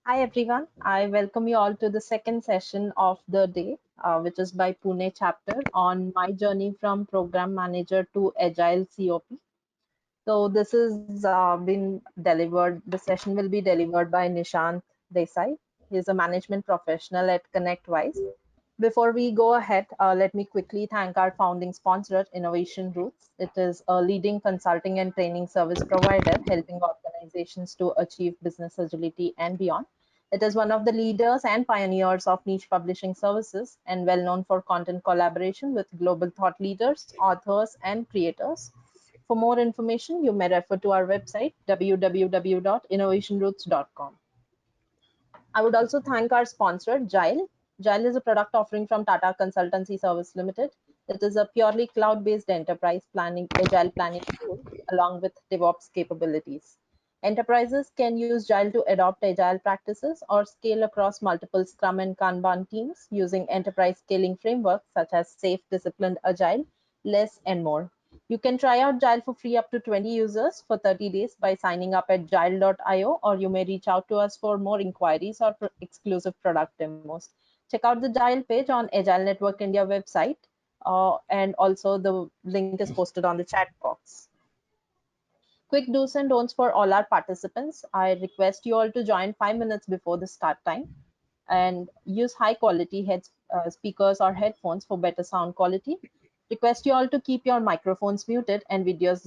Hi everyone, I welcome you all to the second session of the day, which is by Pune chapter on my journey from program manager to agile COP. So this is been delivered. The session will be delivered by Nishant Desai. He is a management professional at ConnectWise. Before we go ahead, let me quickly thank our founding sponsor, Innovation Roots. It is a leading consulting and training service provider helping organizations to achieve business agility and beyond. It is one of the leaders and pioneers of niche publishing services and well known for content collaboration with global thought leaders, authors, and creators. For more information, you may refer to our website www.innovationroots.com. I would also thank our sponsor, Gile. Gile is a product offering from Tata Consultancy Service Limited. It is a purely cloud-based enterprise planning, agile planning tool along with DevOps capabilities. Enterprises can use Gile to adopt agile practices or scale across multiple Scrum and Kanban teams using enterprise scaling frameworks such as Safe, Disciplined, Agile, Less, and more. You can try out Gile for free up to 20 users for 30 days by signing up at gile.io, or you may reach out to us for more inquiries or exclusive product demos. Check out the Gile page on Agile Network India website, and also the link is posted on the chat box. Quick do's and don'ts for all our participants. I request you all to join 5 minutes before the start time and use high quality speakers or headphones for better sound quality. Request you all to keep your microphones muted and videos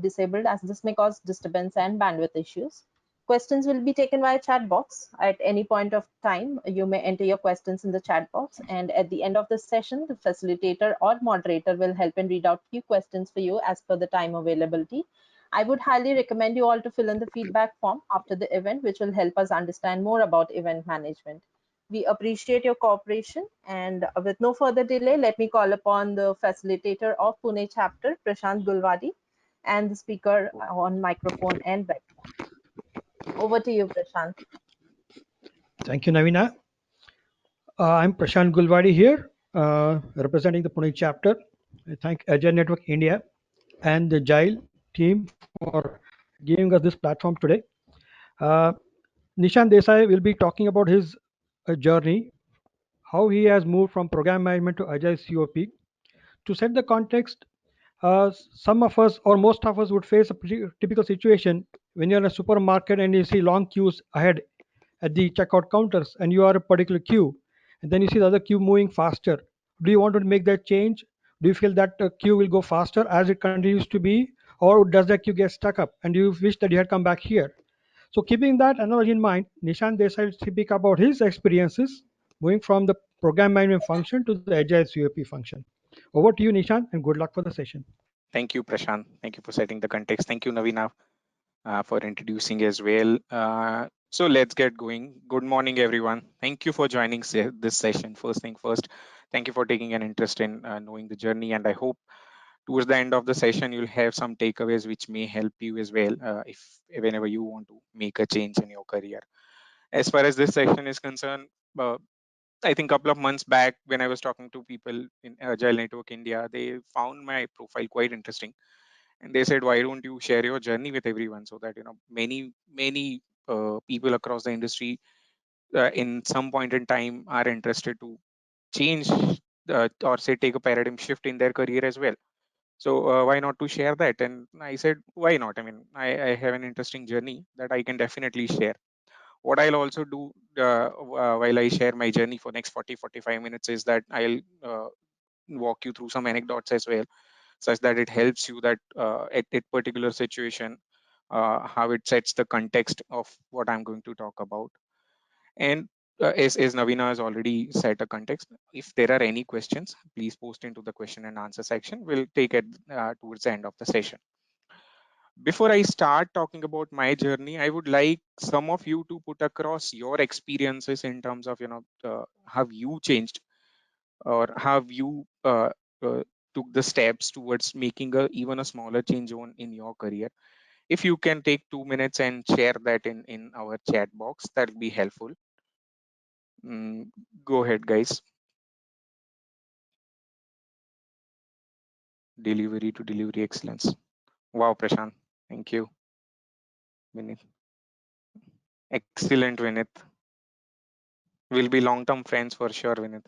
disabled, as this may cause disturbance and bandwidth issues. Questions will be taken via chat box. At any point of time, you may enter your questions in the chat box, and at the end of the session, the facilitator or moderator will help and read out few questions for you as per the time availability. I would highly recommend you all to fill in the feedback form after the event, which will help us understand more about event management. We appreciate your cooperation, and with no further delay, let me call upon the facilitator of Pune chapter, Prashant Gulwadi, and the speaker on microphone and webcam. Over to you, Prashant. Thank you, Navina. I'm Prashant Gulwadi here, representing the Pune chapter. I thank Agile Network India and the Agile team for giving us this platform today. Uh, Nishan Desai will be talking about his journey, how he has moved from program management to Agile COP. To set the context, some of us or most of us would face a pretty typical situation when you're in a supermarket and you see long queues ahead at the checkout counters and you are a particular queue and then you see the other queue moving faster. Do you want to make that change? Do you feel that queue will go faster as it continues to be, or does that queue get stuck up and you wish that you had come back here? So keeping that analogy in mind, Nishan decided to speak about his experiences moving from the program management function to the agile COP function. Over to you, Nishan, and good luck for the session. Thank you, Prashant. Thank you for setting the context. Thank you, Navina, for introducing as well. So let's get going. Good morning, everyone. Thank you for joining this session. First thing first, thank you for taking an interest in knowing the journey, and I hope towards the end of the session you'll have some takeaways which may help you as well if whenever you want to make a change in your career. As far as this session is concerned, I think a couple of months back when I was talking to people in Agile Network India, they found my profile quite interesting, and they said, "Why don't you share your journey with everyone so that many people across the industry in some point in time are interested to change or say take a paradigm shift in their career as well." So why not to share that? And I said, why not? I mean, I have an interesting journey that I can definitely share. What I'll also do while I share my journey for next 40-45 minutes is that I'll walk you through some anecdotes as well, such that it helps you that at that particular situation, how it sets the context of what I'm going to talk about. And as Navina has already set a context, if there are any questions, please post into the question and answer section. We'll take it towards the end of the session. Before I start talking about my journey, I would like some of you to put across your experiences in terms of how you changed or have you took the steps towards making even a smaller change in your career. If you can take 2 minutes and share that in our chat box, that'll be helpful. Go ahead, guys. Delivery to delivery excellence. Wow, Prashant. Thank you. Vinith. Excellent, Vinith. We'll be long-term friends for sure, Vinith.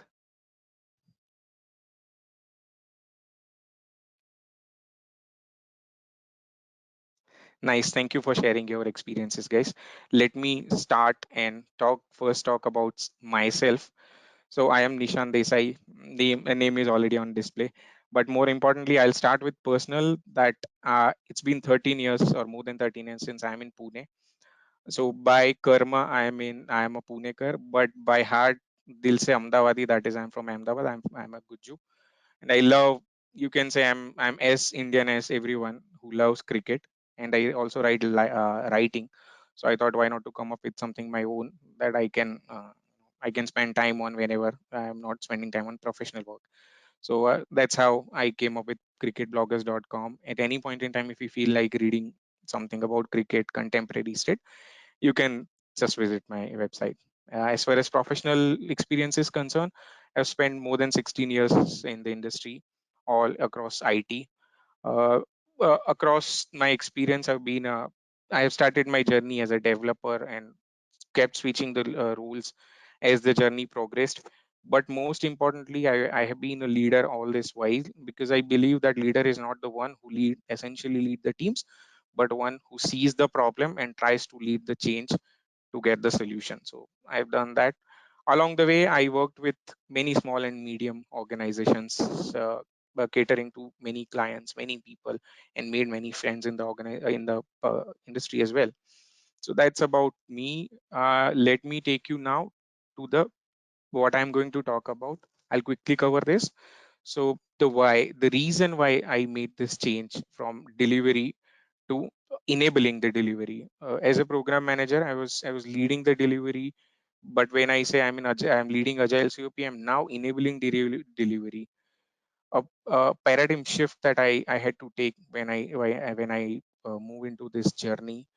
Nice. Thank you for sharing your experiences, guys. Let me start and talk about myself. So I am Nishan Desai. The name is already on display. But more importantly, I'll start with personal that it's been 13 years or more than 13 years since I'm in Pune. So by karma, I am a Punekar, but by heart, Dil se Ahmedabadi, that is I'm from Ahmedabad. I'm a Gujju. And I love, you can say I'm as Indian as everyone who loves cricket, and I also writing. So I thought, why not to come up with something my own that I can spend time on whenever I'm not spending time on professional work. So that's how I came up with cricketbloggers.com. At any point in time, if you feel like reading something about cricket contemporary state, you can just visit my website. As far as professional experience is concerned, I've spent more than 16 years in the industry, all across IT. Uh, Across my experience, I have started my journey as a developer and kept switching the roles as the journey progressed. But most importantly, I have been a leader all this while, because I believe that leader is not the one who essentially lead the teams, but one who sees the problem and tries to lead the change to get the solution. So I've done that. Along the way, I worked with many small and medium organizations, catering to many clients, many people, and made many friends in the industry as well. So that's about me. Let me take you now to the what I'm going to talk about. I'll quickly cover this. So the reason why I made this change from delivery to enabling the delivery. As a program manager, I was leading the delivery, but when I say I'm leading Agile COP, I'm now enabling delivery. A paradigm shift that I had to take when I move into this journey,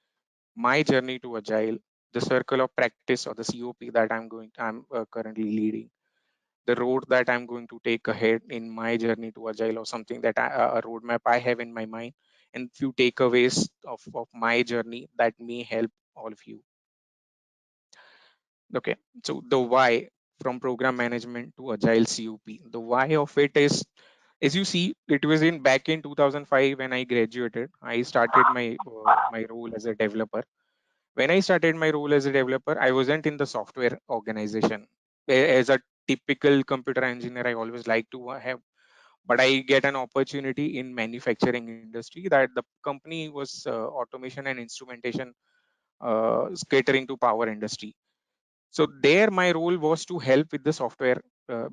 my journey to Agile, the circle of practice or the COP that I'm currently leading, the road that I'm going to take ahead in my journey to Agile, or something that a roadmap I have in my mind, and few takeaways of my journey that may help all of you. Okay, so the why from program management to Agile COP. The why of it is, as you see, it was in back in 2005 when I graduated. I started my role as a developer. When I started my role as a developer, I wasn't in the software organization. As a typical computer engineer, I always like to have, but I get an opportunity in manufacturing industry that the company was automation and instrumentation, catering to power industry. So there my role was to help with the software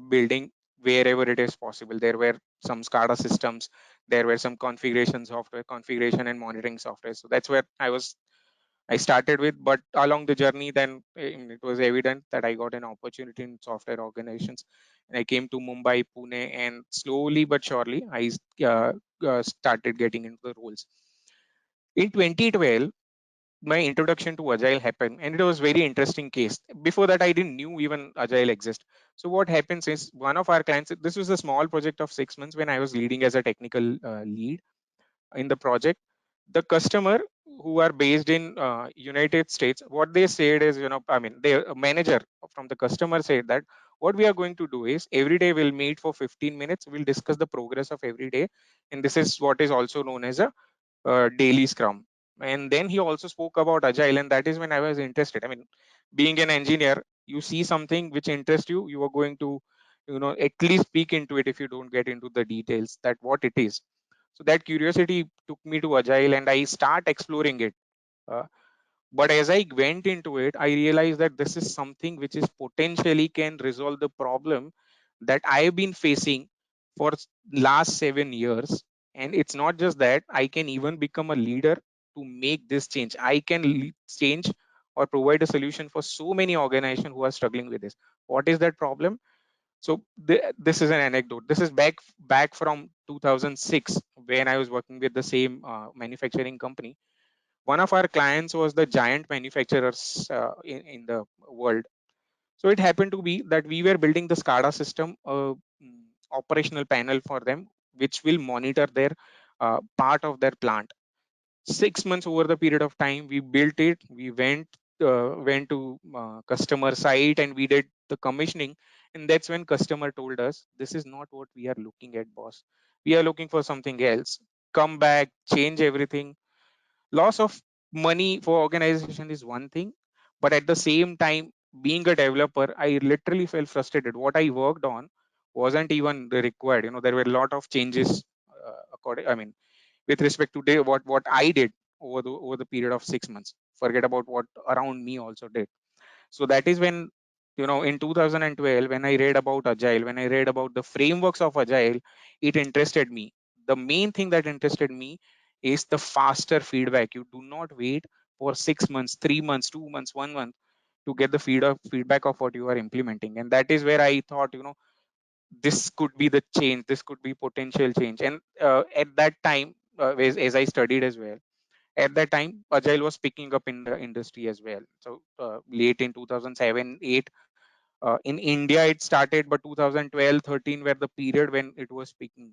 building wherever it is possible. There were some SCADA systems, there were some configuration software, configuration and monitoring software. So that's where I started with. But along the journey, then it was evident that I got an opportunity in software organizations. And I came to Mumbai, Pune, and slowly but surely I started getting into the roles. In 2012, my introduction to Agile happened, and it was very interesting case. Before that, I didn't knew even Agile exist. So what happens is, one of our clients, this was a small project of 6 months when I was leading as a technical lead in the project. The customer who are based in United States, what they said is, the manager from the customer said that what we are going to do is every day we'll meet for 15 minutes, we'll discuss the progress of every day, and this is what is also known as a daily scrum. And then he also spoke about Agile, and that is when I was interested. I mean, being an engineer, you see something which interests you, you are going to, at least peek into it if you don't get into the details that what it is. So that curiosity took me to Agile, and I start exploring it. Uh, but as I went into it, I realized that this is something which is potentially can resolve the problem that I've been facing for last 7 years. And it's not just that, I can even become a leader to make this change. I can change or provide a solution for so many organizations who are struggling with this. What is that problem? So this is an anecdote. This is back from 2006 when I was working with the same manufacturing company. One of our clients was the giant manufacturers in the world. So it happened to be that we were building the SCADA system, operational panel for them, which will monitor their part of their plant. 6 months over the period of time, we built it. We went went to customer site and we did the commissioning, and that's when customer told us, this is not what we are looking at, boss. We are looking for something else. Come back, change everything. Loss of money for organization is one thing, but at the same time, being a developer, I literally felt frustrated. What I worked on wasn't even required. There were a lot of changes according, I mean, with respect to what I did over the period of 6 months. Forget about what around me also did. So that is when, in 2012, when I read about Agile, when I read about the frameworks of Agile, it interested me. The main thing that interested me is the faster feedback. You do not wait for 6 months, 3 months, 2 months, 1 month to get the feedback of what you are implementing. And that is where I thought, this could be the change, this could be potential change. And at that time, as I studied as well, at that time Agile was picking up in the industry as well. So late in 2007 8, in India it started, but 2012 13 were the period when it was peaking.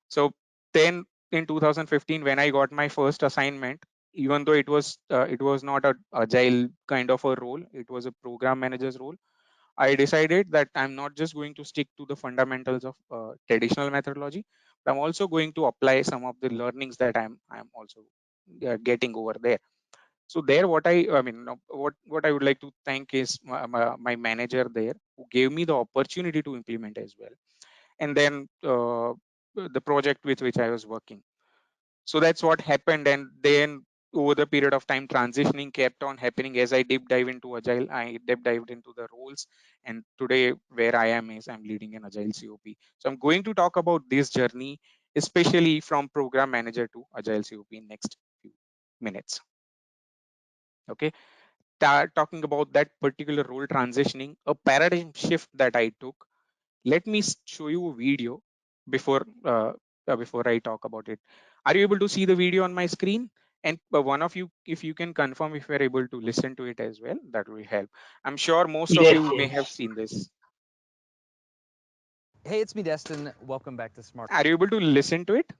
So then in 2015, when I got my first assignment, even though it was not a Agile kind of a role, it was a program manager's role, I decided that I'm not just going to stick to the fundamentals of traditional methodology, but I'm also going to apply some of the learnings that I'm also getting over there. So there, I mean, what I would like to thank is my manager there, who gave me the opportunity to implement as well, and then the project with which I was working. So that's what happened. And then over the period of time, transitioning kept on happening. As I deep dive into Agile, I deep dived into the roles, and today where I am is I'm leading an Agile COP. So I'm going to talk about this journey, especially from program manager to Agile COP in next few minutes. Okay, talking about that particular role transitioning, a paradigm shift that I took. Let me show you a video before before I talk about it. Are you able to see the video on my screen? And one of you, if you can confirm if you're able to listen to it as well, that will help. I'm sure most of Yes, you may have yes. seen this. Hey, it's me, Destin. Welcome back to Smart Are you able to listen to it?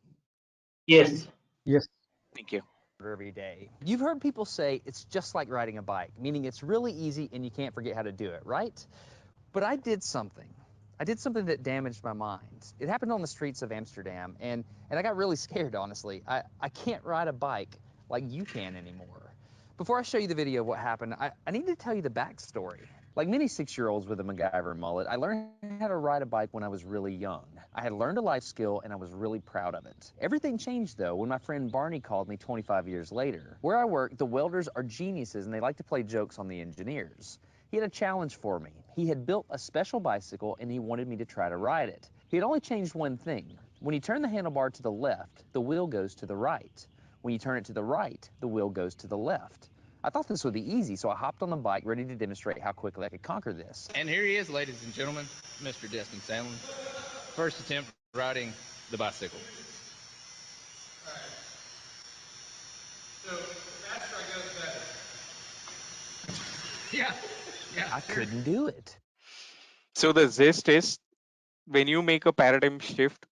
Yes. Yes. Thank you. every day. You've heard people say it's just like riding a bike, meaning it's really easy and you can't forget how to do it, right? But I did something. I did something that damaged my mind. It happened on the streets of Amsterdam, and I got really scared, honestly. I can't ride a bike like you can anymore. Before I show you the video of what happened, I need to tell you the backstory. Like many 6-year-olds with a MacGyver mullet, I learned how to ride a bike when I was really young. I had learned a life skill and I was really proud of it. Everything changed though when my friend Barney called me 25 years later. Where I work, the welders are geniuses and they like to play jokes on the engineers. He had a challenge for me. He had built a special bicycle and he wanted me to try to ride it. He had only changed one thing. When you turn the handlebar to the left, the wheel goes to the right. When you turn it to the right, the wheel goes to the left. I thought this would be easy, so I hopped on the bike ready to demonstrate how quickly I could conquer this. And here he is, ladies and gentlemen, Mr. Destin Sandlin. First attempt riding the bicycle. All right. So the faster I go, the better. Yeah. I couldn't do it. So the gist is, when you make a paradigm shift,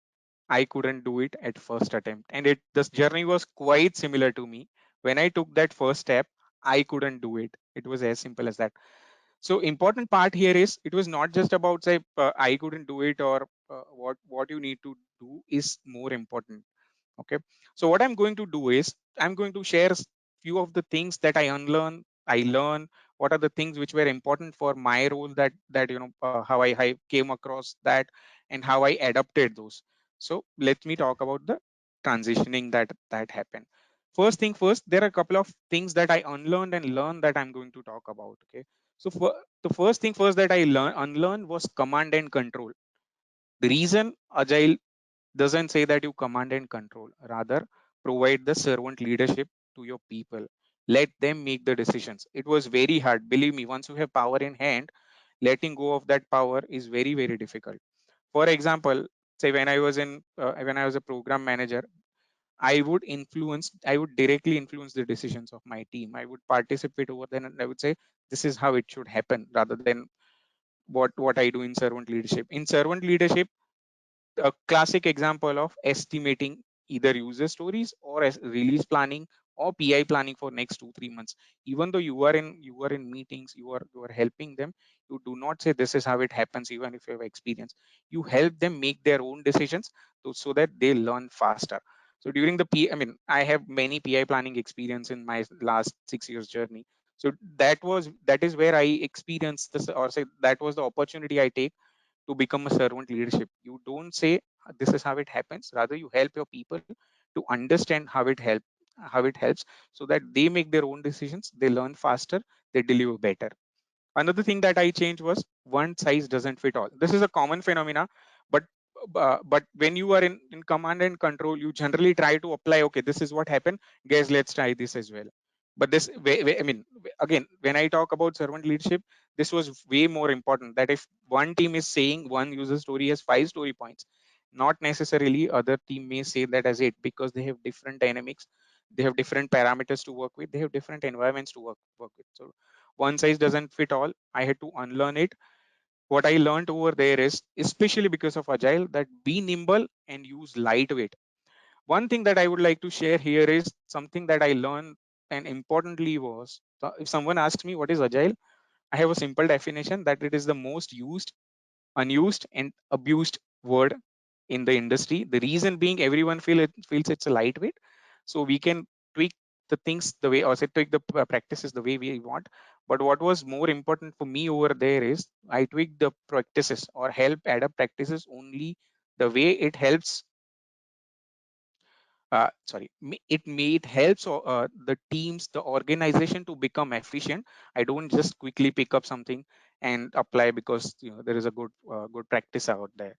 I couldn't do it at first attempt. And this journey was quite similar to me. When I took that first step, I couldn't do it. It was as simple as that. So important part here is, it was not just about say I couldn't do it, or what you need to do is more important. Okay, so what I'm going to do is, I'm going to share few of the things that I learn, what are the things which were important for my role, that how I came across that, and how I adapted those. So let me talk about the transitioning that happened. First thing first, there are a couple of things that I unlearned and learned that I'm going to talk about. Okay, so for the first thing first that I unlearned was command and control. The reason Agile doesn't say that you command and control, rather provide the servant leadership to your people. Let them make the decisions. It was very hard, believe me. Once you have power in hand, letting go of that power is very, very difficult. For example, say when I was a program manager, I would directly influence the decisions of my team. I would participate over there, and I would say this is how it should happen, rather than what I do in servant leadership. In servant leadership, a classic example of estimating either user stories or as release planning or PI planning for next 2-3 months. Even though you are in meetings, you are helping them. You do not say this is how it happens, even if you have experience. You help them make their own decisions so that they learn faster. So during the I mean, I have many PI planning experience in my last 6 years journey. So that is where I experienced this, or say that was the opportunity I take to become a servant leadership. You don't say this is how it happens. Rather, you help your people to understand how it helps, so that they make their own decisions. They learn faster. They deliver better. Another thing that I changed was one size doesn't fit all. This is a common phenomena, but when you are in command and control, you generally try to apply. Okay, this is what happened. Guys, let's try this as well. But this, I mean, again, when I talk about servant leadership, this was way more important. That if one team is saying one user story has 5 story points, not necessarily other team may say that as 8, because they have different dynamics, they have different parameters to work with, they have different environments to work with. So one size doesn't fit all. I had to unlearn it. What I learned over there is, especially because of agile, that be nimble and use lightweight. One thing that I would like to share here is something that I learned, and importantly was, if someone asks me what is agile, I have a simple definition that it is the most used, unused, and abused word in the industry. The reason being, everyone feels it's a lightweight, so we can tweak the things the way, or say tweak the practices the way we want. But what was more important for me over there is, I tweak the practices or help adapt practices only the way it helps. It helps the teams, the organization to become efficient. I don't just quickly pick up something and apply because there is a good practice out there.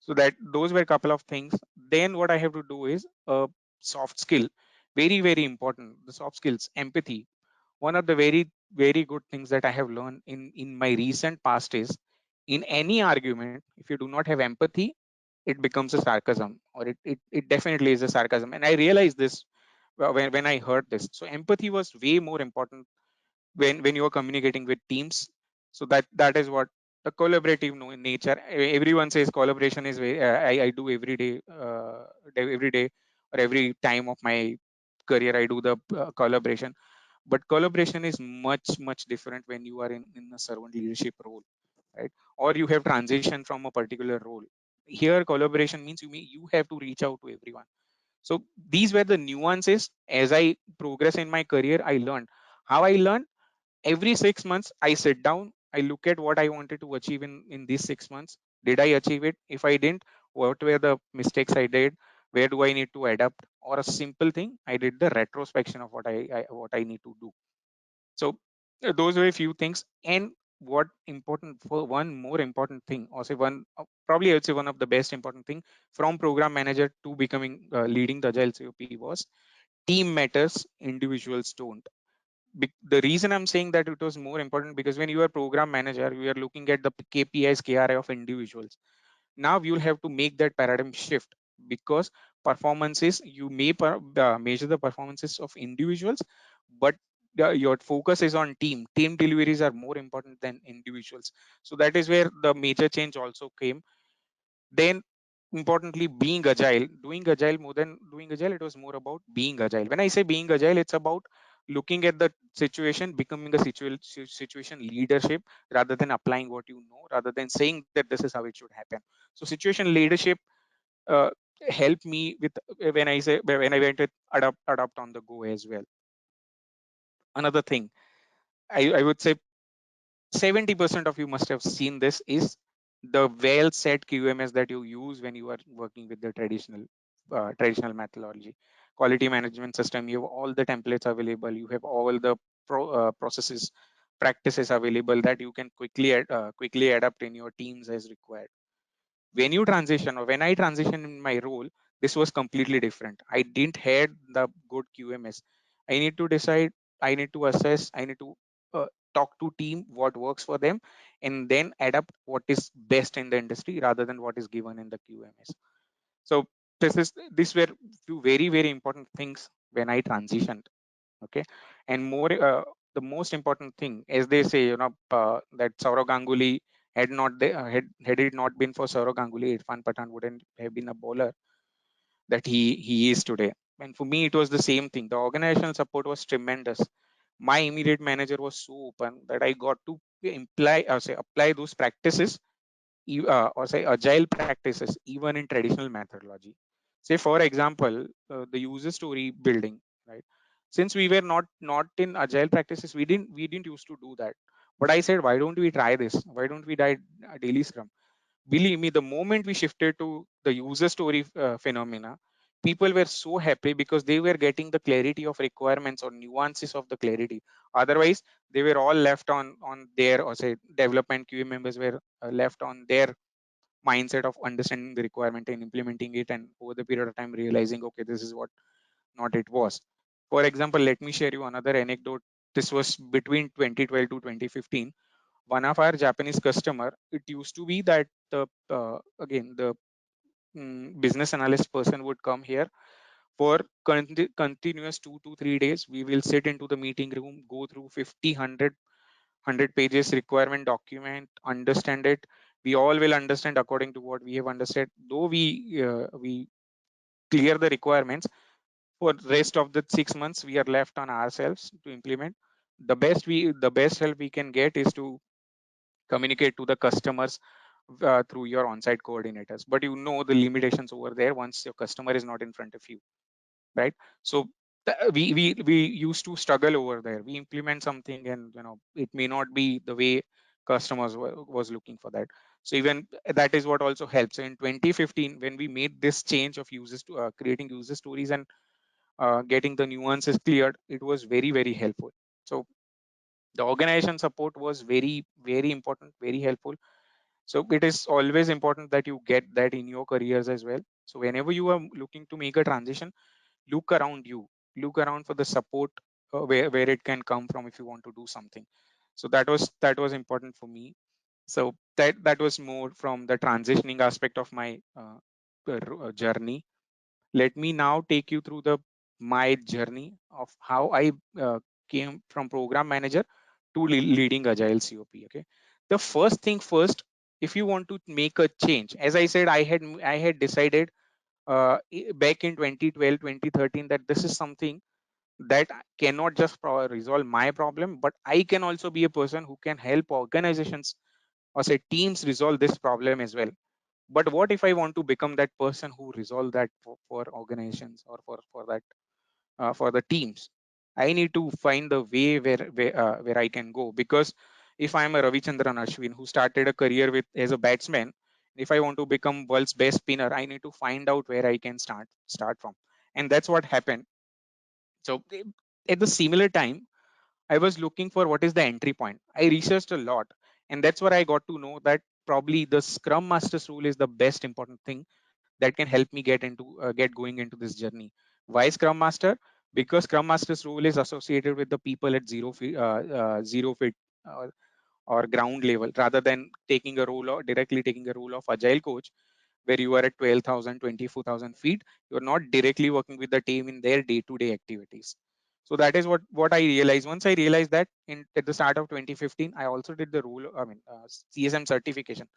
So that those were a couple of things. Then what I have to do is a soft skill, very very important. The soft skills, empathy. One of the very good things that I have learned in my recent past is, in any argument, if you do not have empathy, it becomes a sarcasm, or it definitely is a sarcasm. And I realized this when I heard this. So empathy was way more important when you are communicating with teams. So that is what the collaborative nature. Everyone says collaboration is I do every day, every day, or every time of my career I do the collaboration. But collaboration is much different when you are in a servant leadership role, right? Or you have transition from a particular role. Here collaboration means you have to reach out to everyone. So these were the nuances. As I progress in my career, I learned. How I learned? Every 6 months I sit down, I look at what I wanted to achieve in these 6 months. Did I achieve it? If I didn't, what were the mistakes I did? Where do I need to adapt? Or a simple thing, I did the retrospection of what I need to do. So those were a few things. And what important, for one more important thing, or say one probably I would say one of the best important thing, from program manager to becoming leading the agile COP, was team matters, individuals don't. The reason I'm saying that it was more important, because when you are program manager, you are looking at the KPIs, KRI of individuals. Now you'll have to make that paradigm shift, because performances, you may measure the performances of individuals, but your focus is on team deliveries are more important than individuals. So that is where the major change also came. Then importantly, being agile, doing agile, more than doing agile, it was more about being agile. When I say being agile, it's about looking at the situation, becoming a situation leadership, rather than applying what you know, rather than saying that this is how it should happen. So situation leadership uh, helped me with, when I went with adapt on the go as well. Another thing, I would say 70% of you must have seen this, is the well set QMS that you use when you are working with the traditional methodology. Quality management system, you have all the templates available, you have all the processes, practices available that you can quickly adapt in your teams as required. When you transition, or when I transition in my role, this was completely different. I didn't had the good QMS. I need to decide, I need to assess, I need to talk to team what works for them, and then adapt what is best in the industry rather than what is given in the QMS. So this were few very important things when I transitioned. Okay. And more the most important thing, as they say, that Saurav Ganguly had it not been for Saurav Ganguly, Irfan Pathan wouldn't have been a bowler that he is today. And for me, it was the same thing. The organizational support was tremendous. My immediate manager was so open that I got to apply those practices, or say agile practices, even in traditional methodology. Say for example, the user story building, right? Since we were not in agile practices, we didn't used to do that. But I said, why don't we try this? Why don't we try daily scrum? Believe me, the moment we shifted to the user story phenomena, people were so happy because they were getting the clarity of requirements or nuances of the clarity. Otherwise, they were all left on their, or say development QA members were left on their mindset of understanding the requirement and implementing it, and over the period of time realizing, okay, this is what not it was. For example, let me share you another anecdote. This was between 2012 to 2015. One of our Japanese customer, it used to be that the again the business analyst person would come here for continuous 2 to 3 days. We will sit into the meeting room, go through 50, 100 pages requirement document, understand it. We all will understand according to what we have understood. Though we clear the requirements, for rest of the 6 months we are left on ourselves to implement. The best help we can get is to communicate to the customers through your on-site coordinators, but you know the limitations over there once your customer is not in front of you, right? So we used to struggle over there. We implement something and it may not be the way customers was looking for that. So even that is what also helps. So in 2015, when we made this change of users to creating user stories and getting the nuances cleared, it was very, very helpful. So the organization support was very, very important, very helpful. So it is always important that you get that in your careers as well. So whenever you are looking to make a transition, look around you, look around for the support where it can come from if you want to do something. So that was important for me. So that was more from the transitioning aspect of my journey. Let me now take you through the my journey of how I came from program manager to leading agile cop. Okay, the first thing first, if you want to make a change, as I said, I had decided back in 2012 2013 that this is something that cannot just resolve my problem, but I can also be a person who can help organizations or say teams resolve this problem as well. But what if I want to become that person who resolve that for organizations or for that for the teams? I need to find the way where I can go, because if I'm a Ravichandran Ashwin who started a career with as a batsman, if I want to become world's best spinner, I need to find out where I can start from, and that's what happened. So at the similar time, I was looking for what is the entry point. I researched a lot, and that's where I got to know that probably the Scrum Master's rule is the best important thing that can help me get going into this journey. Why Scrum Master? Because Scrum Master's role is associated with the people at 0 feet or ground level, rather than taking a role or directly taking a role of agile coach, where you are at 12,000, 24,000 feet. You're not directly working with the team in their day-to-day activities. So that is what I realized. Once I realized that at the start of 2015, I also did the role, CSM certification.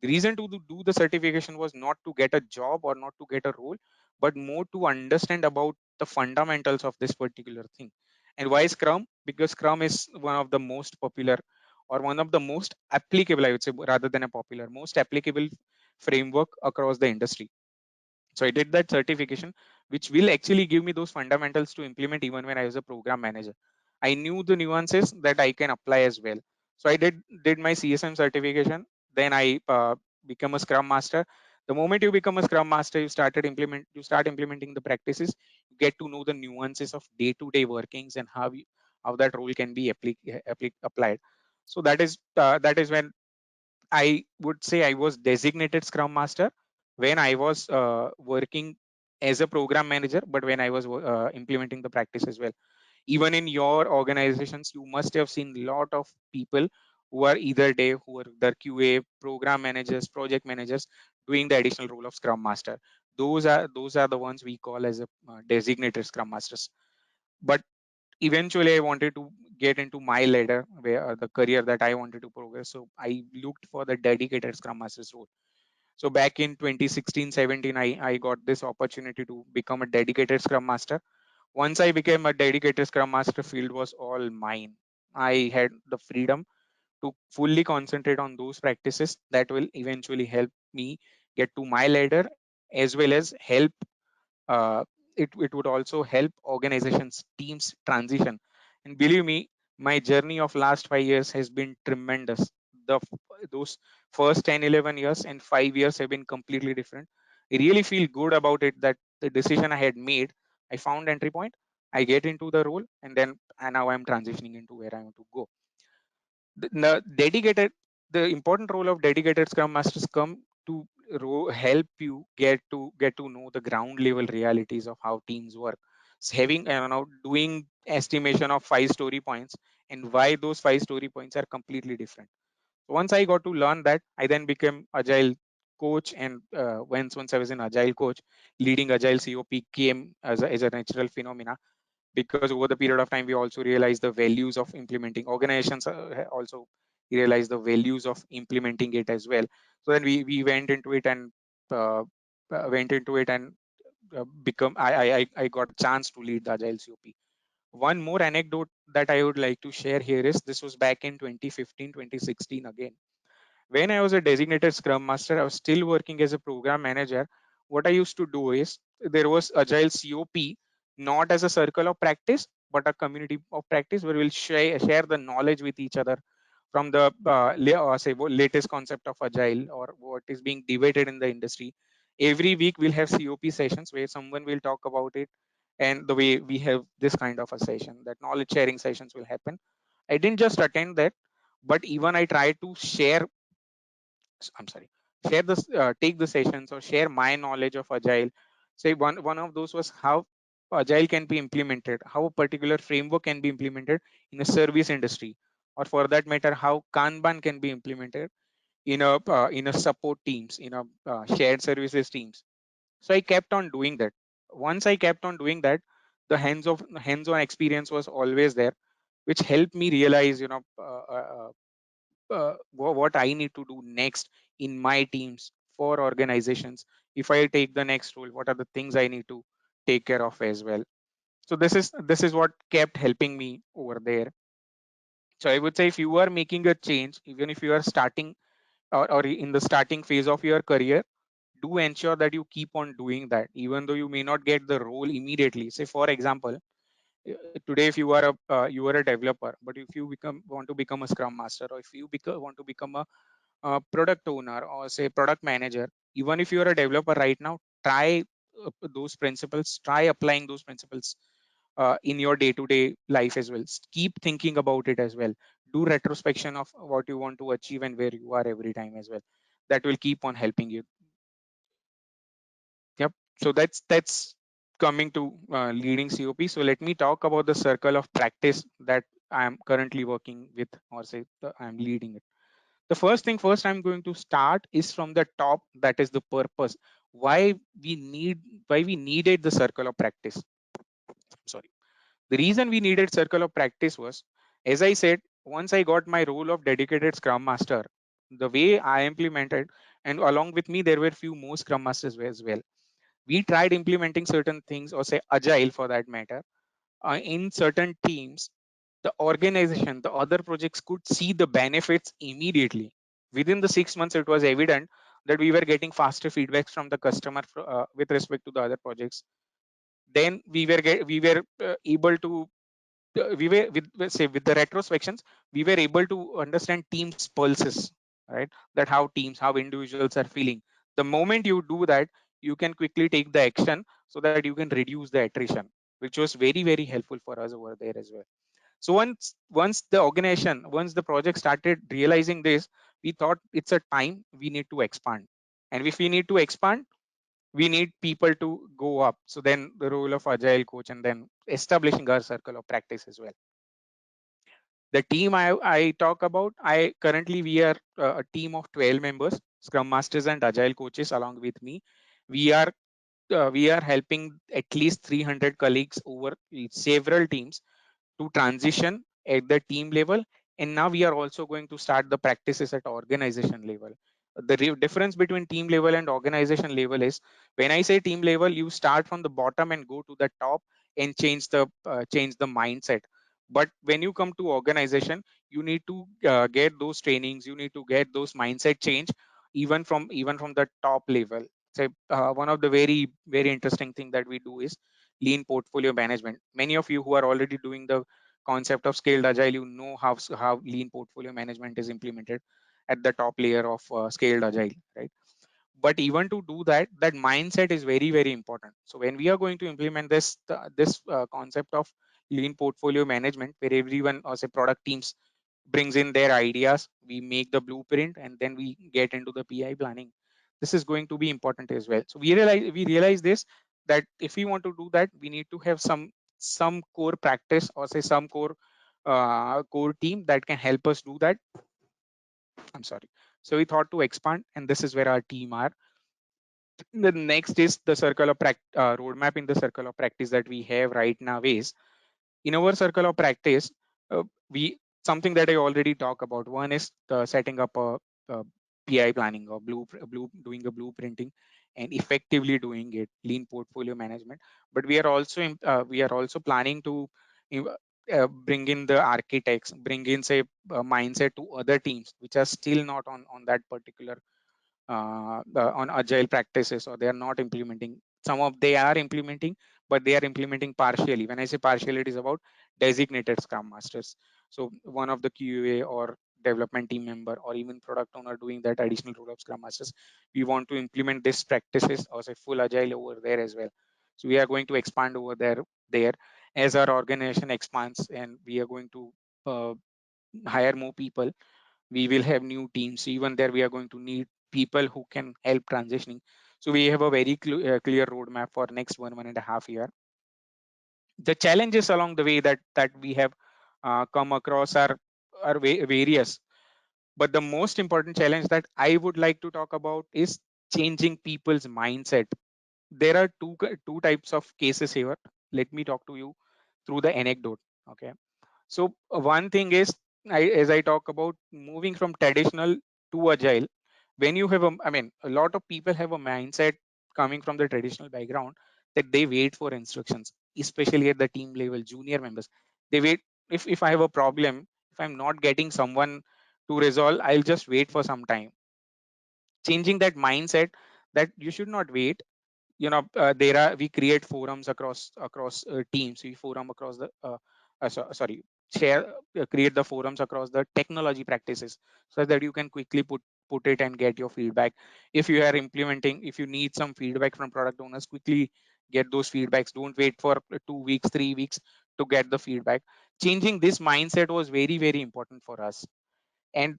The reason to do the certification was not to get a job or not to get a role, but more to understand about the fundamentals of this particular thing. And why Scrum? Because Scrum is one of the most popular or one of the most applicable, I would say, rather than a popular, most applicable framework across the industry. So I did that certification, which will actually give me those fundamentals to implement even when I was a program manager. I knew the nuances that I can apply as well. So I did my CSM certification. Then I become a Scrum Master. The moment you become a Scrum Master, you start implementing the practices. You get to know the nuances of day-to-day workings and how that role can be applied. So that is when I would say I was designated Scrum Master when I was working as a program manager, but when I was implementing the practice as well. Even in your organizations, you must have seen a lot of people who are either dev, who are the QA, program managers, project managers, doing the additional role of Scrum Master. Those are the ones we call as a designated Scrum Masters. But eventually I wanted to get into my ladder where the career that I wanted to progress. So I looked for the dedicated Scrum Master's role. So back in 2016-17, I got this opportunity to become a dedicated Scrum Master. Once I became a dedicated Scrum Master, field was all mine. I had the freedom to fully concentrate on those practices that will eventually help me get to my ladder, as well as help it would also help organizations teams transition. And believe me, my journey of last 5 years has been tremendous. Those first 10 11 years and 5 years have been completely different. I really feel good about it that the decision I had made, I found entry point, I get into the role, and now I'm transitioning into where I want to go. The important role of dedicated scrum masters come to help you get to know the ground level realities of how teams work. So having doing estimation of 5 story points and why those 5 story points are completely different. So once I got to learn that, I then became agile coach, and once I was an agile coach, leading agile cop came as a natural phenomena, because over the period of time we also realized the values of implementing. Organizations also realized the values of implementing it as well. So then we went into it and uh, become I got a chance to lead the agile cop. One more anecdote that I would like to share here is, this was back in 2015 2016 again. When I was a designated scrum master, I was still working as a program manager. What I used to do is, there was agile cop, not as a circle of practice but a community of practice where we'll share the knowledge with each other from the latest concept of agile or what is being debated in the industry. Every week we'll have cop sessions where someone will talk about it, and the way we have this kind of a session, that knowledge sharing sessions will happen. I didn't just attend that, but even I try to I'm sorry, share this, take the sessions or share my knowledge of agile. Say one of those was how agile can be implemented, how a particular framework can be implemented in a service industry, or for that matter, how Kanban can be implemented in a support teams, in a shared services teams. So I kept on doing that. Once I kept on doing that, the hands-on experience was always there, which helped me realize, what I need to do next in my teams for organizations. If I take the next role, what are the things I need to take care of as well? So this is what kept helping me over there. So I would say, if you are making a change, even if you are starting or in the starting phase of your career, do ensure that you keep on doing that, even though you may not get the role immediately. Say for example, today if you are a developer, but if you want to become a scrum master, or if you want to become a product owner, or say product manager, even if you are a developer right now, try those principles, try applying those principles in your day-to-day life as well. Keep thinking about it as well. Do retrospection of what you want to achieve and where you are every time as well. That will keep on helping you. Yep. So that's coming to leading cop. So let me talk about the circle of practice that I am currently working with, or say I'm leading it. The first thing first, I'm going to start is from the top, that is the purpose. why why we needed the circle of practice. Sorry. The reason we needed circle of practice was, as I said, once I got my role of dedicated scrum master, the way I implemented, and along with me there were few more scrum masters as well, we tried implementing certain things, or say agile for that matter, in certain teams. The organization, the other projects could see the benefits immediately. Within the 6 months, it was evident that we were getting faster feedbacks from the customer with respect to the other projects. Then we were able to we were with the retrospections, we were able to understand teams pulses, right? That how teams, how individuals are feeling. The moment you do that, you can quickly take the action so that you can reduce the attrition, which was very very helpful for us over there as well. So once the project started realizing this, we thought it's a time we need to expand. And if we need to expand, we need people to go up. So then the role of agile coach, and then establishing our circle of practice as well. The team I talk about, I currently we are a team of 12 members, scrum masters and agile coaches along with me. We are helping at least 300 colleagues over several teams to transition at the team level. And now we are also going to start the practices at organization level. The difference between team level and organization level is, when I say team level, you start from the bottom and go to the top and change the mindset. But when you come to organization, you need to get those trainings, you need to get those mindset change even from the top level. So one of the very interesting thing that we do is lean portfolio management. Many of you who are already doing the concept of scaled agile, you know how lean portfolio management is implemented at the top layer of scaled agile, right? But even to do that, that mindset is very important. So when we are going to implement this concept of lean portfolio management, where everyone, or say product teams, brings in their ideas, we make the blueprint, and then we get into the PI planning. This is going to be important as well. So we realize this, that if we want to do that, we need to have some core practice, or say some core team that can help us do that. I'm sorry. So we thought to expand, and this is where our team are. The next is the roadmap in the circle of practice that we have right now is, in our circle of practice, we something that I already talked about. One is setting up a PI planning, or doing a blueprinting and effectively doing it, lean portfolio management. But we are also planning to bring in the architects, bring in, say, mindset to other teams which are still not on that particular on agile practices, or they are not implementing. Some of they are implementing, but they are implementing partially. When I say partially, it is about designated scrum masters. So one of the QA or development team member, or even product owner, doing that additional role of scrum masters. We want to implement these practices, or say full agile, over there as well. So we are going to expand over there as our organization expands, and we are going to hire more people. We will have new teams. Even there, we are going to need people who can help transitioning. So we have a very clear roadmap for next 1.5 year. The challenges along the way that we have come across are various, but the most important challenge that I would like to talk about is changing people's mindset. There are two types of cases here. Let me talk to you through the anecdote. Okay. So one thing is, as I talk about moving from traditional to agile, when you have I mean, a lot of people have a mindset coming from the traditional background, that they wait for instructions, especially at the team level, junior members. They wait. If I have a problem, if I'm not getting someone to resolve, I'll just wait for some time. Changing that mindset, that you should not wait. There are we create forums across teams. We forum across the sorry share create the forums across the technology practices, so that you can quickly put it and get your feedback. If you are implementing, if you need some feedback from product owners, quickly get those feedbacks. Don't wait for 2 weeks, 3 weeks to get the feedback. Changing this mindset was very important for us, and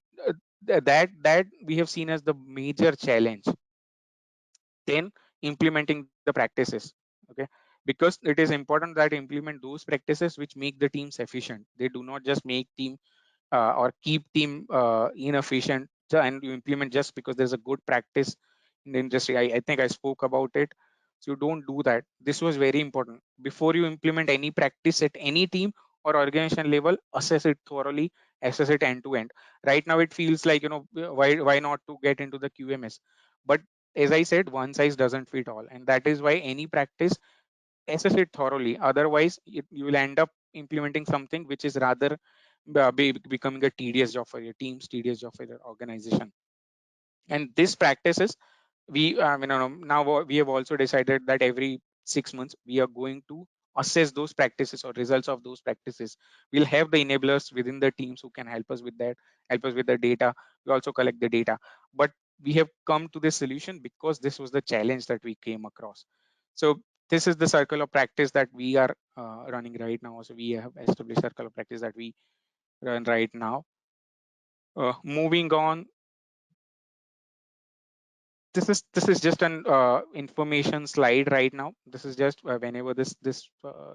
that we have seen as the major challenge. Then implementing the practices. Okay. Because it is important that implement those practices which make the teams efficient. They do not just make team or keep team inefficient, and you implement just because there's a good practice in the industry. I think I spoke about it. So you don't do that. This was very important. Before you implement any practice at any team or organization level, assess it thoroughly, assess it end to end. Right now it feels like, why not to get into the QMS? But as I said, one size doesn't fit all, and that is why any practice, assess it thoroughly. Otherwise, you will end up implementing something which is rather becoming a tedious job for your teams, tedious job for your organization. And this practices, now we have also decided that every 6 months we are going to assess those practices or results of those practices. We'll have the enablers within the teams who can help us with that, help us with the data. We also collect the data, but we have come to this solution because this was the challenge that we came across. So this is the circle of practice that we are running right now. So we have established circle of practice that we run right now. Moving on, this is just an information slide right now. This is just whenever this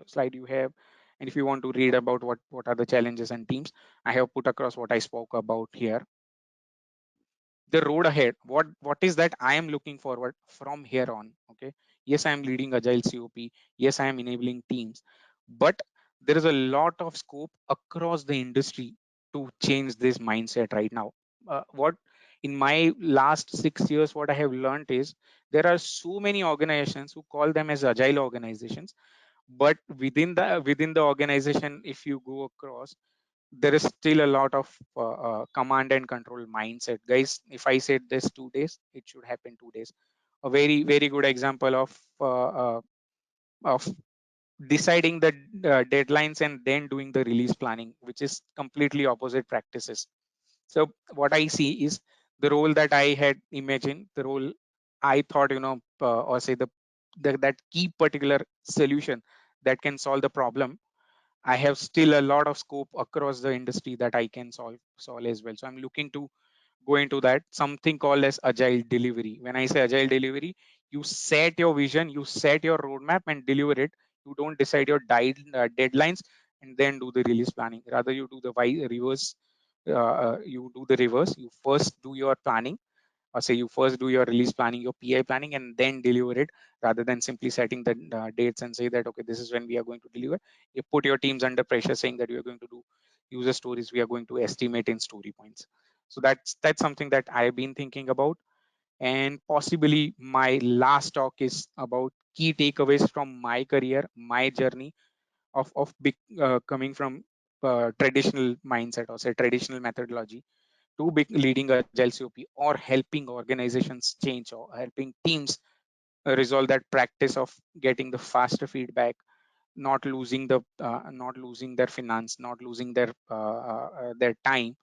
slide you have, and if you want to read about what are the challenges and teams, I have put across what I spoke about here. The road ahead, what is that I am looking forward from here on. Okay. Yes, I am leading agile COP. Yes, I am enabling teams, but there is a lot of scope across the industry to change this mindset right now. What in my last 6 years, what I have learned is there are so many organizations who call them as agile organizations, but within the organization, if you go across, there is still a lot of command and control mindset. Guys, if I said this 2 days, it should happen 2 days. A very, very good example of deciding the deadlines and then doing the release planning, which is completely opposite practices. So what I see is the role that I had imagined, the role I thought, or say that key particular solution that can solve the problem. I have still a lot of scope across the industry that I can solve as well. So I'm looking to go into that, something called as agile delivery. When I say agile delivery, you set your vision, you set your roadmap and deliver it. You don't decide your deadlines and then do the release planning. Rather, you do the reverse. You do the reverse. You first do your planning, or say you first do your release planning, your PI planning, and then deliver it, rather than simply setting the dates and say that, okay, this is when we are going to deliver. You put your teams under pressure saying that we are going to do user stories, we are going to estimate in story points. So that's something that I've been thinking about. And possibly my last talk is about key takeaways from my career, my journey of coming from traditional mindset, or say traditional methodology, to leading agile COP, or helping organizations change, or helping teams resolve that practice of getting the faster feedback, not losing their finance, not losing their time,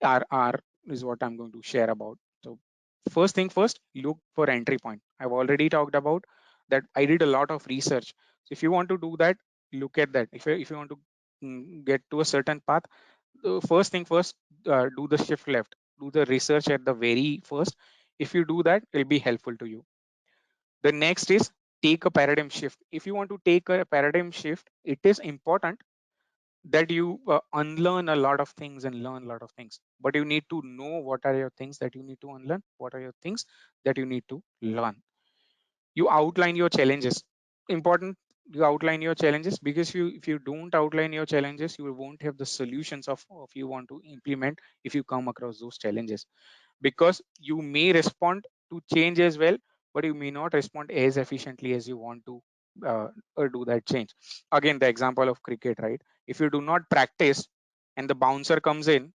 are is what I'm going to share about. So first thing first, look for entry point. I've already talked about that. I did a lot of research. So if you want to do that, look at that. If you want to get to a certain path, the first thing first, do the shift left, do the research at the very first. If you do that, it'll be helpful to you. The next is take a paradigm shift. If you want to take a paradigm shift, it is important that you unlearn a lot of things and learn a lot of things, but you need to know what are your things that you need to unlearn, what are your things that you need to learn. You outline your challenges. Important, you outline your challenges, because if you don't outline your challenges, you won't have the solutions of you want to implement if you come across those challenges. Because you may respond to change as well, but you may not respond as efficiently as you want to or do that change. Again, the example of cricket, right? If you do not practice and the bouncer comes in,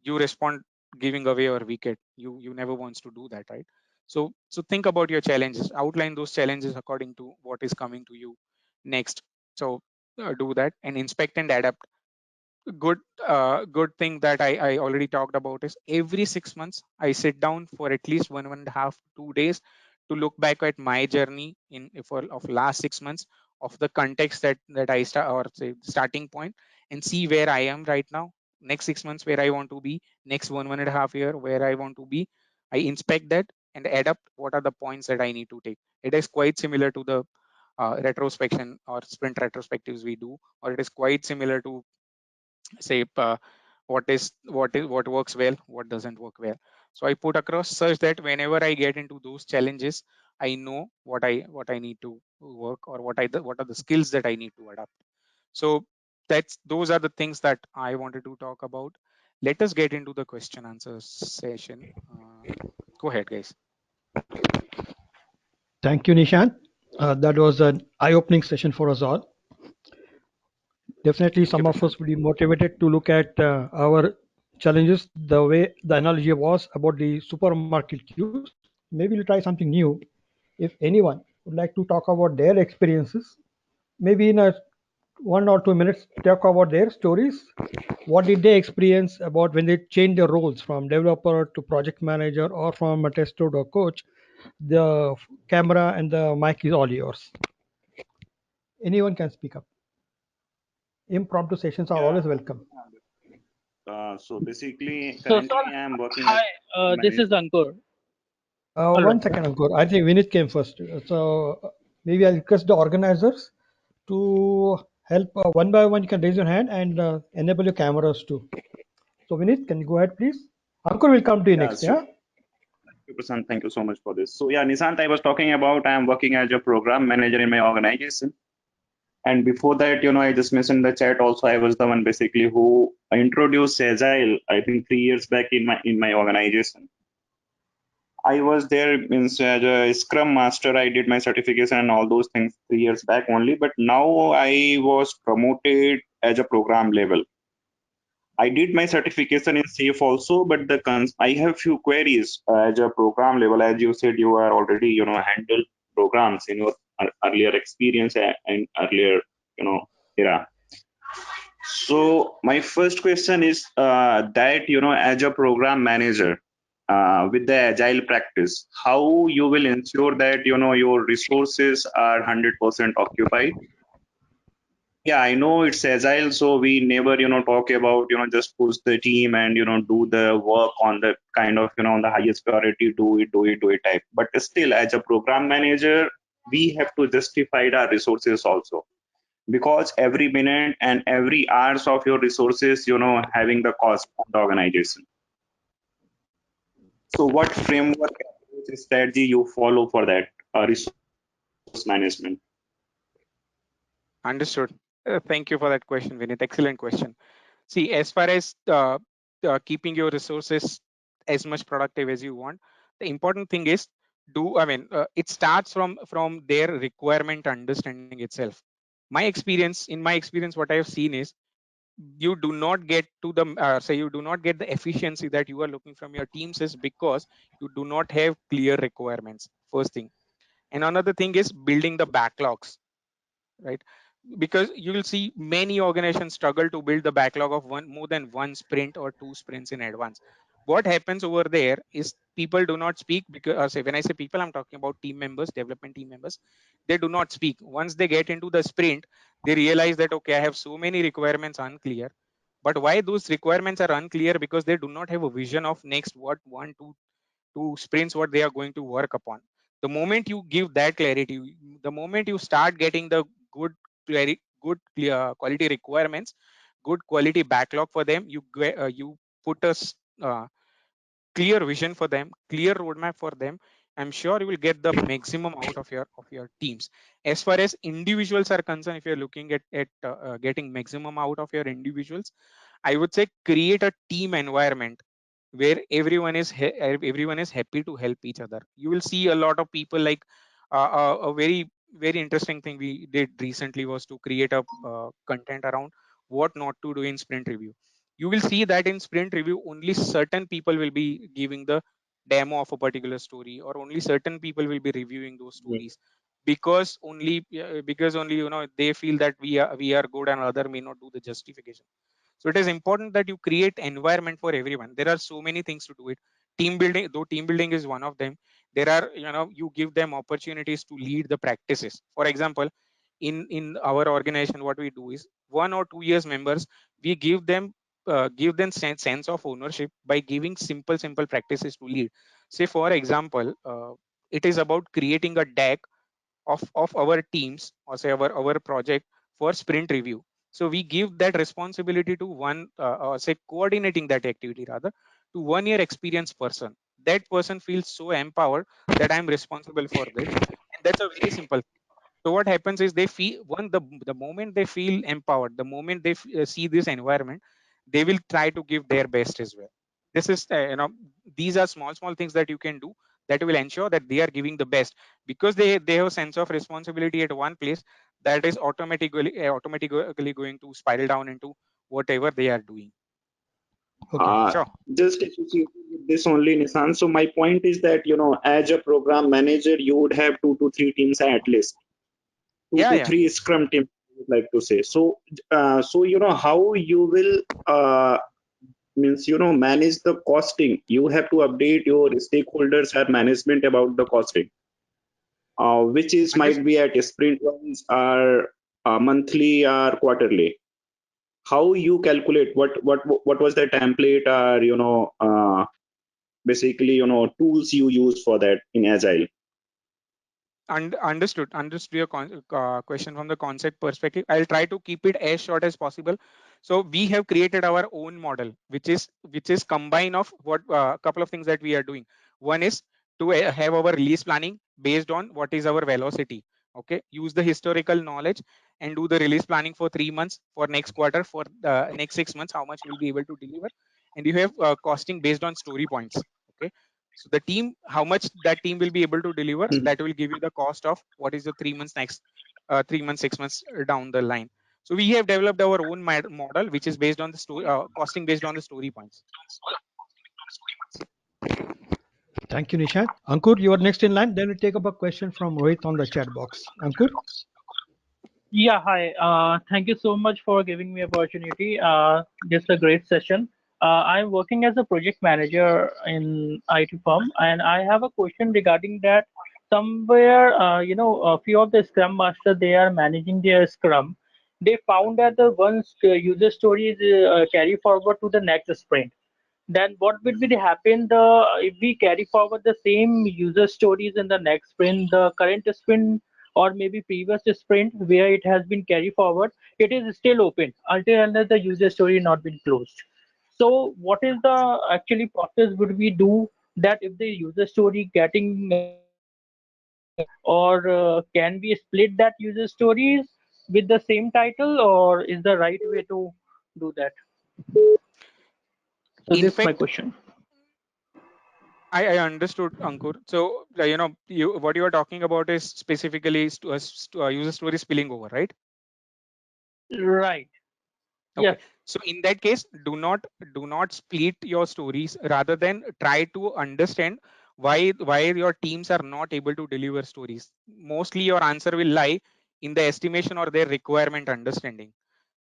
you respond giving away your wicket. You never wants to do that, right? So think about your challenges, outline those challenges according to what is coming to you next. So do that and inspect and adapt. Good thing that I already talked about is every 6 months I sit down for at least 1.5 2 days to look back at my journey of last 6 months, of the context that I start, or say starting point, and see where I am right now, next 6 months where I want to be, next 1.5 year where I want to be. I inspect that and adapt what are the points that I need to take. It is quite similar to the retrospection or sprint retrospectives we do, or it is quite similar to say what works well, what doesn't work well. So I put across such that whenever I get into those challenges, I know what I need to work, or what are the skills that I need to adapt. So those are the things that I wanted to talk about. Let us get into the question answer session. Go ahead, guys. Thank you, Nishant. That was an eye-opening session for us all. Definitely, some of us will be motivated to look at our challenges the way the analogy was about the supermarket queues. Maybe we'll try something new. If anyone would like to talk about their experiences, maybe in a 1 or 2 minutes, talk about their stories. What did they experience about when they changed their roles from developer to project manager, or from a tester to a coach? The camera and the mic is all yours. Anyone can speak up. Impromptu sessions are always welcome. So basically, So, currently sir, I am working hi, as this is Ankur. All One right. second, Ankur. I think Vinit came first. So maybe I'll request the organizers to help one by one. You can raise your hand and enable your cameras too. So Vinit, can you go ahead, please? Ankur will come to you yeah, next. sure. Yeah. Prashant, thank you so much for this. So yeah, Nishant, I was talking about I am working as a program manager in my organization. And before that, I just mentioned in the chat also, I was the one basically who introduced Agile, I think 3 years back in my organization. I was there means as a Scrum Master. I did my certification and all those things 3 years back only. But now I was promoted as a program level. I did my certification in SAFe also, but I have few queries as a program level. As you said, you are already handled programs in your earlier experience and earlier era. So my first question is that as a program manager with the agile practice, how you will ensure that your resources are 100% occupied. Yeah, I know it's agile, so we never talk about just push the team and do the work on the kind of on the highest priority, do it type. But still, as a program manager, we have to justify our resources also, because every minute and every hours of your resources having the cost of the organization. So what framework strategy you follow for that resource management? Understood. Thank you for that question, Vinit. Excellent question. See, as far as keeping your resources as much productive as you want, the important thing is it starts from their requirement understanding itself. In my experience, what I have seen is you do not get to the you do not get the efficiency that you are looking from your teams is because you do not have clear requirements. First thing, and another thing is building the backlogs, right? Because you will see many organizations struggle to build the backlog of more than one sprint or two sprints in advance. What happens over there is people do not speak because when I say people, I'm talking about team members, development team members. They do not speak. Once they get into the sprint, they realize that okay, I have so many requirements unclear. But why those requirements are unclear? Because they do not have a vision of next what 1 2 sprints what they are going to work upon. The moment you give that clarity, the moment you start getting the good quality requirements, good quality backlog for them, you put uh, clear vision for them, clear roadmap for them. I'm sure you will get the maximum out of your teams. As far as individuals are concerned, if you're looking at getting maximum out of your individuals, I would say create a team environment where everyone is happy to help each other. You will see a lot of people like a very interesting thing we did recently was to create a content around what not to do in sprint review. You will see that in sprint review only certain people will be giving the demo of a particular story, or only certain people will be reviewing those stories because only they feel that we are good and other may not do the justification. So it is important that you create environment for everyone. There are so many things to do it. Team building, though team building is one of them, there are you give them opportunities to lead the practices. For example, in our organization, what we do is 1 or 2 years members, we give them sense of ownership by giving simple practices to lead. Say for example, it is about creating a deck of our teams, or say our project for sprint review. So we give that responsibility to one or say coordinating that activity rather to 1 year experienced person. That person feels so empowered that I'm responsible for this, and that's a very simple. So what happens is they feel the moment they feel empowered, the moment they see this environment, they will try to give their best as well. This is these are small things that you can do that will ensure that they are giving the best, because they have a sense of responsibility at one place, that is automatically going to spiral down into whatever they are doing. Okay. Sure. Just associated with this only, Nissan. So my point is that as a program manager, you would have 2 to 3 teams at least, two Yeah, to yeah. three Scrum teams, I would like to say. So, how you will means manage the costing. You have to update your stakeholders or management about the costing, which is might be at sprint wise or monthly or quarterly. How you calculate what was the template or basically tools you use for that in agile? Understood your question from the concept perspective. I'll try to keep it as short as possible. So we have created our own model, which is combine of what couple of things that we are doing. One is to have our release planning based on what is our velocity. Okay, use the historical knowledge and do the release planning for 3 months, for next quarter, for next 6 months, how much we'll be able to deliver. And you have costing based on story points. Okay, So the team, how much that team will be able to deliver, that will give you the cost of what is the 3 months next, 3 months, 6 months down the line. So we have developed our own model, which is based on the story, costing based on the story points. Thank you, Nishant. Ankur, you are next in line. Then we take up a question from Rohit on the chat box. Ankur? Yeah, hi. Thank you so much for giving me opportunity. This is a great session. I'm working as a project manager in IT firm, and I have a question regarding that. Somewhere, a few of the Scrum Master, they are managing their Scrum. They found that the once user stories carry forward to the next sprint, then what will be the happen if we carry forward the same user stories in the next sprint, the current sprint or maybe previous sprint where it has been carried forward, it is still open until unless the user story not been closed. So what is the actually process would we do that if the user story getting or can we split that user stories with the same title, or is the right way to do that? So In this is my fact, question. I understood, Ankur. So what you are talking about is specifically user story spilling over, right? Right. Okay. Yes. So in that case, do not split your stories. Rather than try to understand why your teams are not able to deliver stories. Mostly your answer will lie in the estimation or their requirement understanding.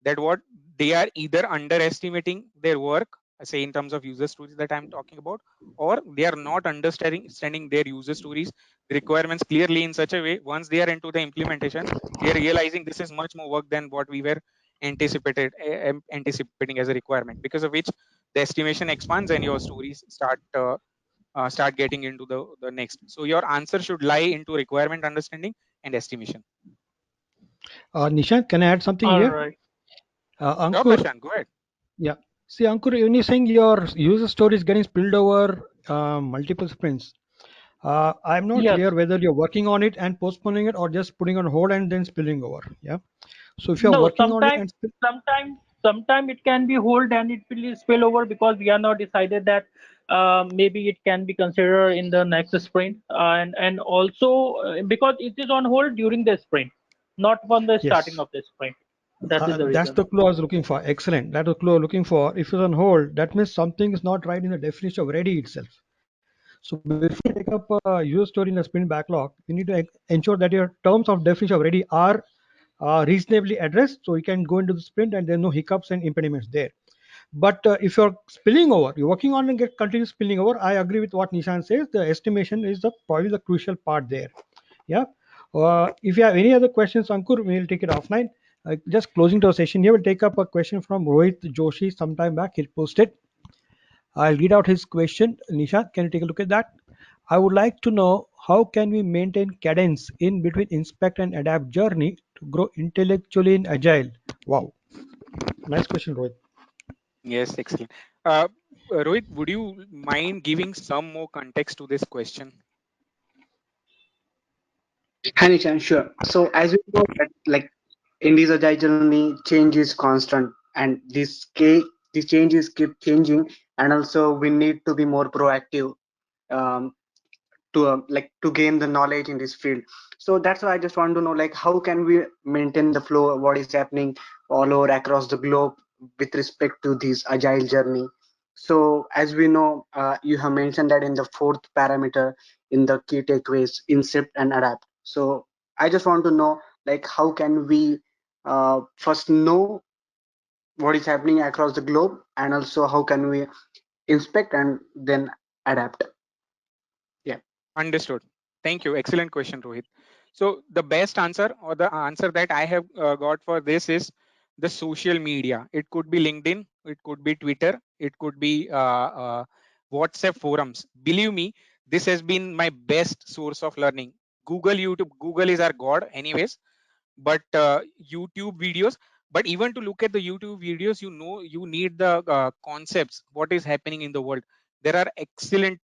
That what they are either underestimating their work, say in terms of user stories that I'm talking about, or they are not understanding their user stories requirements clearly in such a way. Once they are into the implementation, they are realizing this is much more work than what we were anticipating as a requirement, because of which the estimation expands and your stories start getting into the next. So your answer should lie into requirement understanding and estimation. Nishant, can I add something All here? right. Sure, Ankur, Prashant, go ahead. yeah. See, Ankur, when you're saying your user story is getting spilled over multiple sprints, I'm not Yes. clear whether you're working on it and postponing it or just putting on hold and then spilling over. Yeah. So if you're No, working on it and sometime it can be hold and it will spill over because we are not decided that maybe it can be considered in the next sprint, and also because it is on hold during the sprint, not from the starting yes, of the sprint. That is the that's reason. the clue I was looking for. Excellent. That's the clue I'm looking for. If it's on hold, that means something is not right in the definition of ready itself. So before you take up a user story in a sprint backlog, you need to ensure that your terms of definition of ready are reasonably addressed, so you can go into the sprint and there are no hiccups and impediments there. But if you're spilling over, you're working on and get continuous spilling over, I agree with what Nishan says. The estimation is probably the crucial part there. Yeah. If you have any other questions, Ankur, we'll take it offline. Just closing the session here, we'll take up a question from Rohit Joshi sometime back. He'll post it. I'll read out his question. Nisha, can you take a look at that? I would like to know how can we maintain cadence in between inspect and adapt journey to grow intellectually in agile? Wow, nice question, Rohit. Yes, excellent. Uh, Rohit, would you mind giving some more context to this question? Hi, Nishan, sure. So as we know that like in this agile journey, change is constant, and these changes keep changing, and also we need to be more proactive um, to gain the knowledge in this field. So that's why I just want to know like how can we maintain the flow of what is happening all over across the globe with respect to this agile journey. So as we know, you have mentioned that in the fourth parameter in the key takeaways, incept and adapt. So I just want to know like how can we first know what is happening across the globe, and also how can we inspect and then adapt. Yeah. Understood. Thank you. Excellent question, Rohit. So the best answer, or the answer that I have got for this, is the social media. It could be LinkedIn, it could be Twitter, it could be WhatsApp forums. Believe me, this has been my best source of learning. Google, YouTube, Google is our god, anyways. But YouTube videos. But even to look at the YouTube videos, you need the concepts, what is happening in the world. There are excellent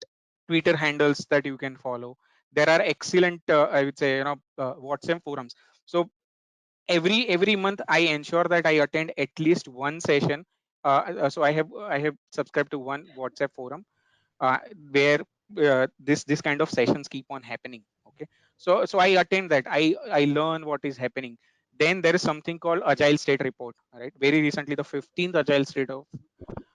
Twitter handles that you can follow. There are excellent, I would say, WhatsApp forums. So every month I ensure that I attend at least one session. So I have subscribed to one WhatsApp forum, where this kind of sessions keep on happening. Okay, so I attend that, I learn what is happening. Then there is something called agile state report, right? Very recently the 15th agile state of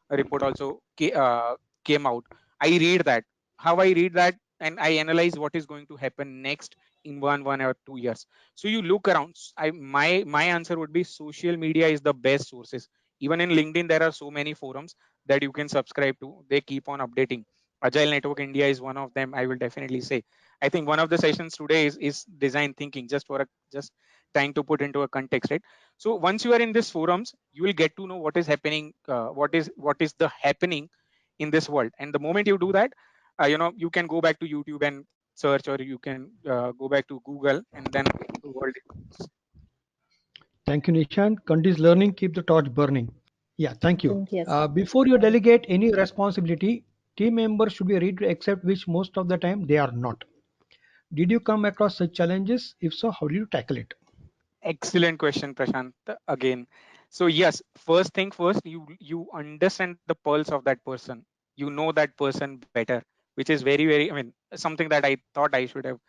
report also came out. I read that. How I read that, and I analyze what is going to happen next in 1 or 2 years. So you look around. My answer would be social media is the best sources. Even in LinkedIn, there are so many forums that you can subscribe to. They keep on updating. Agile Network India is one of them. I will definitely say. I think one of the sessions today is design thinking, just trying to put into a context, right? So once you are in these forums, you will get to know what is happening, what is the happening in this world. And the moment you do that, you can go back to YouTube and search, or you can go back to Google, and then the world. Thank you, Nishant. Continuous learning, keep the torch burning. Yeah, thank you. Yes. Before you delegate any responsibility, team members should be ready to accept, which most of the time they are not. Did you come across such challenges? If so, how did you tackle it? Excellent question, Prashant. Again, so yes, first thing first, you understand the pulse of that person. You know that person better, which is very, I mean, something that I thought I should have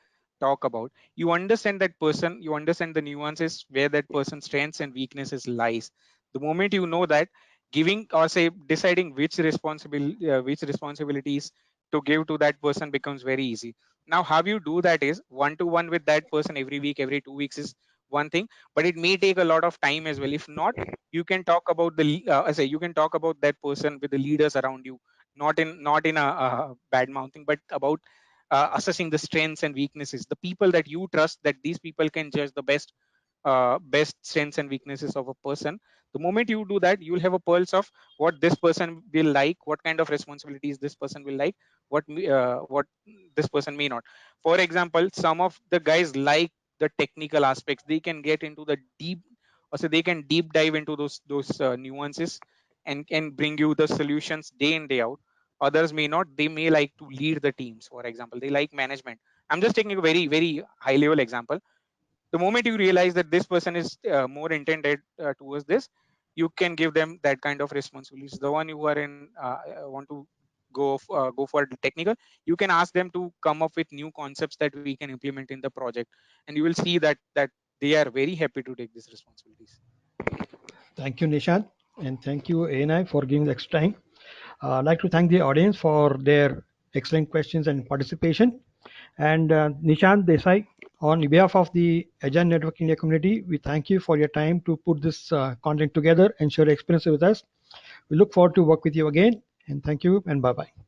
talk about. You understand that person. You understand the nuances where that person's strengths and weaknesses lies. The moment you know that, giving or say deciding which responsibilities to give to that person becomes very easy. Now, how you do that is one-to-one with that person every week, every 2 weeks is one thing, but it may take a lot of time as well. If not, you can talk about you can talk about that person with the leaders around you, not in a bad mouthing, but about assessing the strengths and weaknesses, the people that you trust, that these people can judge the best strengths and weaknesses of a person. The moment you do that, you will have a pulse of what this person will like, what kind of responsibilities this person will like, what this person may not. For example, some of the guys like the technical aspects. They can get into the deep, or so they can deep dive into those nuances, and bring you the solutions day in day out. Others may not. They may like to lead the teams. For example, they like management. I'm just taking a very high level example. The moment you realize that this person is more intended towards this, you can give them that kind of responsibilities. The one who are in want to go for the technical, you can ask them to come up with new concepts that we can implement in the project, and you will see that they are very happy to take these responsibilities. Thank you, Nishant, and thank you, ANI, for giving the extra time. I'd like to thank the audience for their excellent questions and participation. And Nishant Desai, on behalf of the Agile Network India community, we thank you for your time to put this content together and share your experience with us. We look forward to work with you again. And thank you and bye-bye.